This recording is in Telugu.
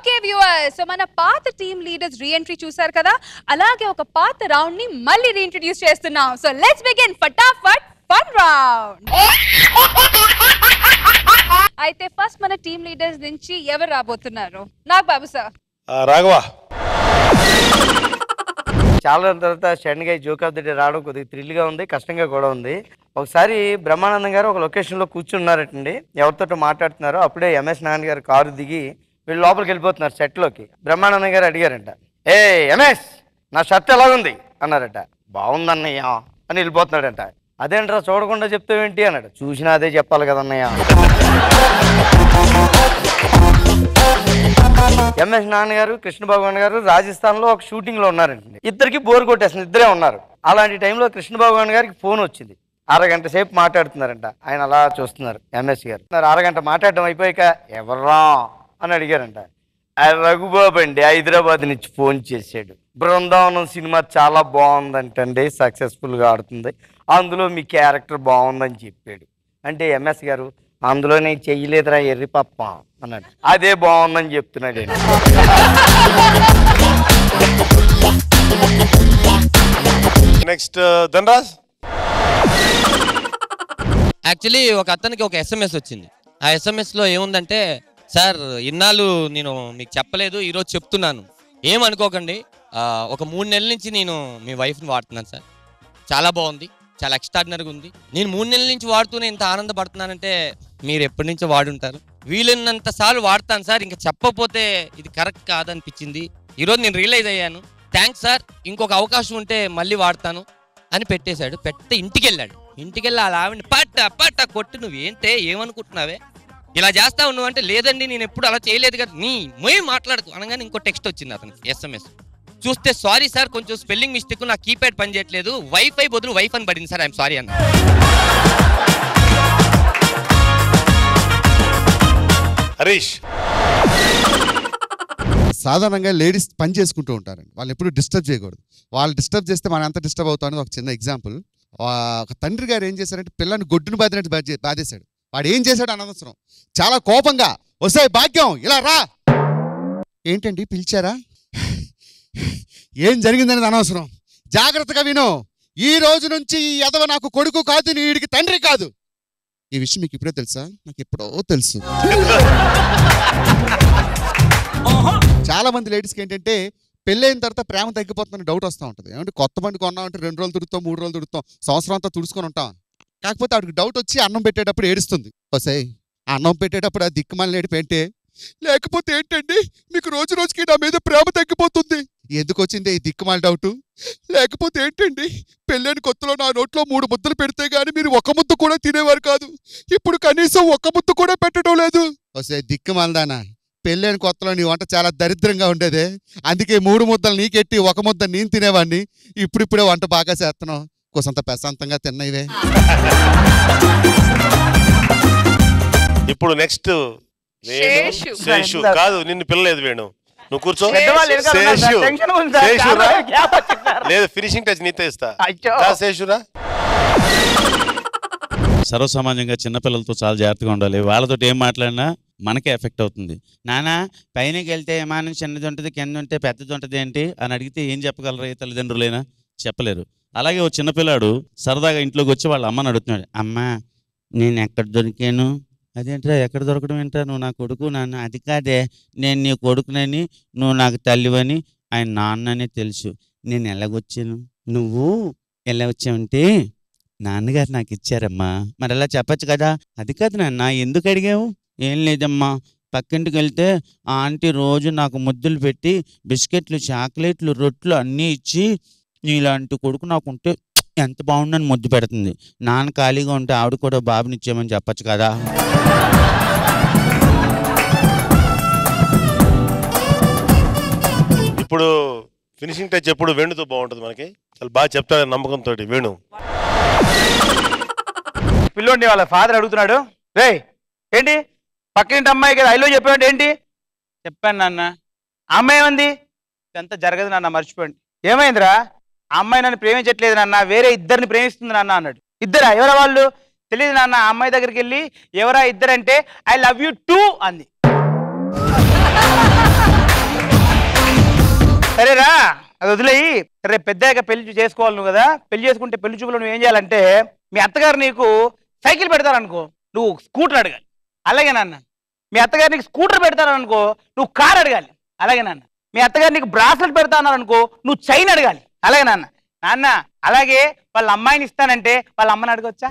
ఓకే వ్యూవర్స్, సో మన పాత టీమ్ లీడర్స్ రీఎంట్రీ చూసారు కదా, అలాగే ఒక పాత రౌండ్ ని మళ్ళీ రీఇంట్రడ్యూస్ చేస్తున్నాం. సో లెట్స్ బిగిన్ ఫటాఫట్ ఫన్ రౌండ్. అయితే ఫస్ట్ మన టీమ్ లీడర్స్ నుంచి ఎవరు రాబోతున్నారు? నాగ్ బాబు సార్. రాఘవ. చాలా తర్వాత షణ్గా జోక్ ఆఫ్ ది డే రావడం కొద్దిగా థ్రిల్గా ఉంది, కష్టంగా కూడా ఉంది. ఒకసారి బ్రహ్మానందం గారు ఒక లొకేషన్లో కూర్చున్నారటండి, ఎవరితో మాట్లాడుతున్నారో అప్పుడే ఎంఎస్ నారాయణ గారు కారు దిగి వీళ్ళు లోపలికి వెళ్ళిపోతున్నారు సెట్లోకి. బ్రహ్మానందం గారు అడిగారంట, ఏ ఎంఎస్ నా షర్ట్ ఎలాగుంది అన్నారట. బాగుందన్నయ్య అని వెళ్ళిపోతున్నాడంట. అదేంట్రా చూడకుండా చెప్తావేంటి అన్నాడు. చూసినా అదే చెప్పాలి కదన్నయ్య. ఎంఎస్ నారాయణ గారు కృష్ణ భగవాన్ గారు రాజస్థాన్లో ఒక షూటింగ్లో ఉన్నారండి. ఇద్దరికి బోర్ కొట్టేస్తుంది, ఇద్దరే ఉన్నారు. అలాంటి టైంలో కృష్ణ భగవాన్ గారికి ఫోన్ వచ్చింది. అరగంట సేపు మాట్లాడుతున్నారంట. ఆయన అలా చూస్తున్నారు ఎంఎస్ గారు. అరగంట మాట్లాడడం అయిపోయాక ఎవర్రా అని అడిగారంట. రఘుబాబు అండి హైదరాబాద్ నుంచి ఫోన్ చేశాడు. బృందావనం సినిమా చాలా బాగుందంటండి, సక్సెస్ఫుల్గా ఆడుతుంది, అందులో మీ క్యారెక్టర్ బాగుందని చెప్పాడు. అంటే ఎంఎస్ గారు అందులో నేను చెయ్యలేదురా ఎర్రి పప్ప అన్నాడు. అదే బాగుందని చెప్తున్నాడు. నెక్స్ట్ ధనరాజ్. యాక్చువల్లీ ఒక అతనికి ఒక ఎస్ఎంఎస్ వచ్చింది. ఆ ఎస్ఎంఎస్లో ఏముందంటే, సార్ ఇన్నాళ్ళు నేను మీకు చెప్పలేదు, ఈరోజు చెప్తున్నాను, ఏమనుకోకండి, ఒక 3 నెలల నుంచి నేను మీ వైఫ్ని వాడుతున్నాను సార్, చాలా బాగుంది, చాలా ఎక్స్ట్రాడినరీగా ఉంది. నేను 3 నెలల నుంచి వాడుతూనే ఇంత ఆనందపడుతున్నానంటే మీరు ఎప్పటి నుంచో వాడుంటారు. వీలైనంత సార్లు వాడతాను సార్, ఇంకా చెప్పకపోతే ఇది కరెక్ట్ కాదనిపించింది, ఈరోజు నేను రియలైజ్ అయ్యాను, థ్యాంక్స్ సార్, ఇంకొక అవకాశం ఉంటే మళ్ళీ వాడతాను అని పెట్టేశాడు. పెడితే ఇంటికి వెళ్ళాడు. ఇంటికి వెళ్ళి అలా ఆవిడ పట్ట కొట్టి, నువ్వేంటే ఏమనుకుంటున్నావే, ఇలా చేస్తావు నువ్వు అంటే, లేదండి నేను ఎప్పుడు అలా చేయలేదు కదా, నీ మాట్లాడుతూ అనగానే ఇంకో టెక్స్ట్ వచ్చింది అతనికి ఎస్ఎంఎస్. చూస్తే సారీ సార్, కొంచెం స్పెల్లింగ్ మిస్టేక్, నా కీప్యాడ్ పని చేయట్లేదు, వైఫై బదులు వైఫ్ అని పడింది సార్, ఐఎమ్ సారీ అన్న. హరీష్. సాధారణంగా లేడీస్ పని చేసుకుంటూ ఉంటారండి, వాళ్ళు ఎప్పుడు డిస్టర్బ్ చేయకూడదు. వాళ్ళు డిస్టర్బ్ చేస్తే మనం ఎంత డిస్టర్బ్ అవుతామని ఒక చిన్న ఎగ్జాంపుల్. ఒక తండ్రి గారు ఏం చేశారంటే పిల్లని గొడ్డును బాధినట్టు బాధేశాడు. వాడు ఏం చేశాడు అనవసరం, చాలా కోపంగా, వస్తాయి భాగ్యం ఇలా రా, ఏంటండి పిలిచారా, ఏం జరిగిందనేది అనవసరం, జాగ్రత్తగా విను, ఈ రోజు నుంచి ఈ ఎదవ నాకు కొడుకు కాదు, నీ వీడికి తండ్రి కాదు. ఈ విషయం మీకు ఇప్పుడే తెలుసా? నాకు ఎప్పుడో తెలుసు. చాలా మంది లేడీస్కి ఏంటంటే పెళ్ళైన తర్వాత ప్రేమ తగ్గిపోతుందని డౌట్ వస్తూ ఉంటుంది. ఏమంటే కొత్త బండి కొన్నామంటే 2 రోజులు తుడుతాం, 3 రోజులు తుడుతాం, సంవత్సరం అంతా తుడుచుకొని ఉంటాం. కాకపోతే ఆవిడకి డౌట్ వచ్చి అన్నం పెట్టేటప్పుడు ఏడుస్తుంది. వస్తాయి అన్నం పెట్టేటప్పుడు ఆ దిక్కుమాలి ఏడిపి ఏంటే, లేకపోతే ఏంటండి మీకు రోజు రోజుకి నా మీద ప్రేమ తగ్గిపోతుంది. ఎందుకు వచ్చింది ఈ దిక్కుమాలి డౌటు? లేకపోతే ఏంటండి పెళ్ళైన కొత్తలో నా నోట్లో 3 ముద్దలు పెడితే గానీ మీరు 1 ముద్ద కూడా తినేవారు కాదు, ఇప్పుడు కనీసం 1 ముద్ద కూడా పెట్టడం లేదు. వస్తాయి దిక్కుమాలదానా, పెళ్ళైన కొత్తలో నీ వంట చాలా దరిద్రంగా ఉండేదే, అందుకే 3 ముద్దలు నీకెట్టి 1 ముద్ద నేను తినేవాడిని, ఇప్పుడిప్పుడే వంట బాగా చేస్తున్నావు, కొంత ప్రశాంతంగా తిన్నవే. ఇప్పుడు నెక్స్ట్ శేషు. కాదు నిన్ను పిల్లలేదు వేణు, నువ్వు కూర్చో. లేదు ఫినిషింగ్ టచ్ నీతో ఇస్తా. శేషురా. సర్వసామాన్యంగా చిన్నపిల్లలతో చాలా జాగ్రత్తగా ఉండాలి. వాళ్ళతో ఏం మాట్లాడినా మనకే ఎఫెక్ట్ అవుతుంది. నానా పైనకి వెళ్తే విమానం చిన్నది ఉంటుంది, కింద ఉంటే పెద్దది ఉంటుంది ఏంటి అని అడిగితే ఏం చెప్పగలరు ఏ తల్లిదండ్రులైనా? చెప్పలేరు. అలాగే ఓ చిన్నపిల్లాడు సరదాగా ఇంట్లోకి వచ్చి వాళ్ళ అమ్మని అడుగుతున్నాడు, అమ్మ నేను ఎక్కడ దొరికాను? అదేంట్రా ఎక్కడ దొరకడం ఏంట్రా, నువ్వు నా కొడుకు నాన్న. అది కాదే, నేను నీ కొడుకునని నువ్వు నాకు తల్లివని ఆయన నాన్ననే తెలుసు, నేను ఎలాగొచ్చాను? నువ్వు ఎలా వచ్చావంటే నాన్నగారు నాకు ఇచ్చారమ్మా, మరి అలా చెప్పచ్చు కదా. అది కాదు నాన్న, ఎందుకు అడిగావు? ఏం లేదమ్మా, పక్కింటికి వెళ్తే ఆ ఆంటీ రోజు నాకు ముద్దులు పెట్టి బిస్కెట్లు, చాక్లెట్లు, రొట్లు అన్నీ ఇచ్చి నీలాంటి కొడుకు నాకుంటే ఎంత బాగుందని ముద్దు పెడుతుంది. నాన్న ఖాళీగా ఉంటే ఆవిడ కూడా బాబునిచ్చామని చెప్పచ్చు కదా. ఇప్పుడు ఫినిషింగ్ టచ్ ఎప్పుడు వేణుతో బాగుంటుంది మనకి, చాలా బాగా చెప్తాడు నమ్మకంతో. వేణు. పిల్లోడిని వాళ్ళ ఫాదర్ అడుగుతున్నాడు, రే ఏంటి పక్కింటి అమ్మాయి కదా ఐలో చెప్పాడు ఏంటి? చెప్పాను నాన్న. ఆ అమ్మాయి ఏమంది? ఇదంతా జరగదు నాన్న, మర్చిపోండి. ఏమైందిరా? ఆ అమ్మాయి నన్ను ప్రేమించట్లేదు నాన్న, వేరే 2ని ప్రేమిస్తుంది నాన్న అన్నాడు. 2రా? ఎవరా వాళ్ళు? తెలియదు నాన్న. ఆ అమ్మాయి దగ్గరికి వెళ్ళి ఎవరా 2 అంటే ఐ లవ్ యూ టూ అంది. అది వదిలేయి. రేపు పెద్దగా పెళ్లి చేసుకోవాలి నువ్వు కదా, పెళ్లి చేసుకుంటే పెళ్లి చూపులో నువ్వు ఏం చేయాలంటే మీ అత్తగారు నీకు సైకిల్ పెడతారనుకో నువ్వు స్కూటర్ అడగాలి. అలాగే నాన్న. మీ అత్తగారు నీకు స్కూటర్ పెడతారనుకో నువ్వు కార్ అడగాలి. అలాగే నాన్న. మీ అత్తగారు నీకు బ్రాస్లెట్ పెడతాననుకో నువ్వు చైన్ అడగాలి. అలాగే నాన్న. నాన్న అలాగే వాళ్ళ అమ్మాయిని ఇస్తానంటే వాళ్ళ అమ్మని అడగొచ్చా?